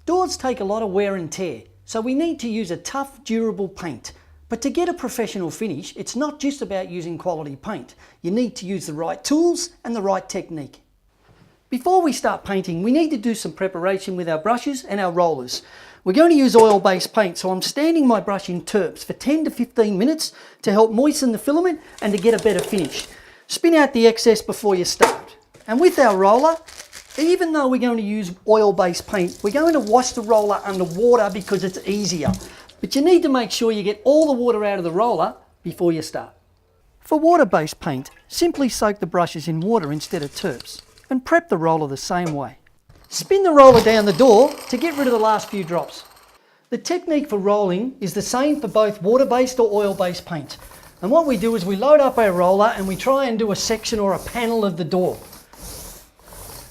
Doors take a lot of wear and tear, so we need to use a tough, durable paint. But to get a professional finish, it's not just about using quality paint. You need to use the right tools and the right technique. Before we start painting, we need to do some preparation with our brushes and our rollers. We're going to use oil-based paint, so I'm standing my brush in terps for 10 to 15 minutes to help moisten the filament and to get a better finish. Spin out the excess before you start. And with our roller, even though we're going to use oil-based paint, we're going to wash the roller under water because it's easier. But you need to make sure you get all the water out of the roller before you start. For water-based paint, simply soak the brushes in water instead of terps and prep the roller the same way. Spin the roller down the door to get rid of the last few drops. The technique for rolling is the same for both water-based or oil-based paint. And what we do is we load up our roller and we try and do a section or a panel of the door.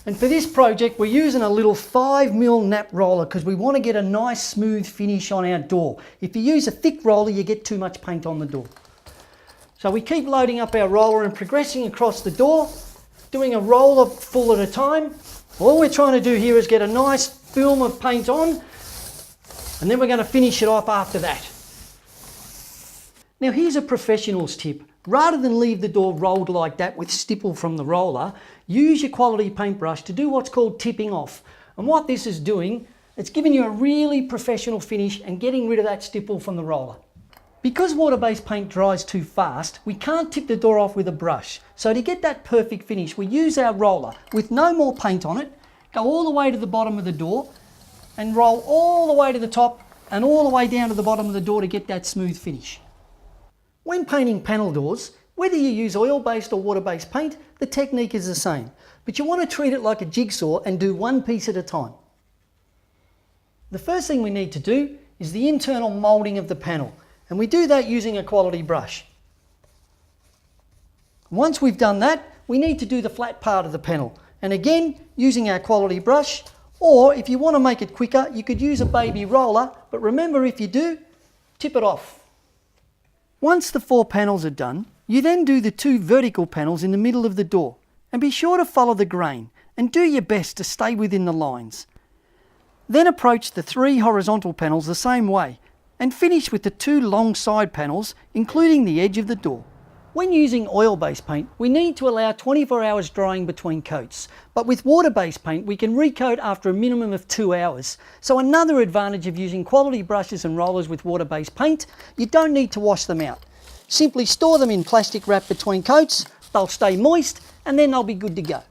And for this project, we're using a little 5mm nap roller because we want to get a nice smooth finish on our door. If you use a thick roller, you get too much paint on the door. So we keep loading up our roller and progressing across the door, doing a roller full at a time. All we're trying to do here is get a nice film of paint on, and then we're going to finish it off after that. Now here's a professional's tip. Rather than leave the door rolled like that with stipple from the roller, use your quality paintbrush to do what's called tipping off. And what this is doing, it's giving you a really professional finish and getting rid of that stipple from the roller. Because water-based paint dries too fast, we can't tip the door off with a brush. So to get that perfect finish, we use our roller with no more paint on it, go all the way to the bottom of the door and roll all the way to the top and all the way down to the bottom of the door to get that smooth finish. When painting panel doors, whether you use oil-based or water-based paint, the technique is the same. But you want to treat it like a jigsaw and do one piece at a time. The first thing we need to do is the internal moulding of the panel. And we do that using a quality brush. Once we've done that, we need to do the flat part of the panel. And again, using our quality brush, or if you want to make it quicker, you could use a baby roller, but remember if you do, tip it off. Once the 4 panels are done, you then do the 2 vertical panels in the middle of the door. And be sure to follow the grain and do your best to stay within the lines. Then approach the 3 horizontal panels the same way and finish with the 2 long side panels, including the edge of the door. When using oil-based paint, we need to allow 24 hours drying between coats. But with water-based paint, we can recoat after a minimum of 2 hours. So another advantage of using quality brushes and rollers with water-based paint, you don't need to wash them out. Simply store them in plastic wrap between coats, they'll stay moist, and then they'll be good to go.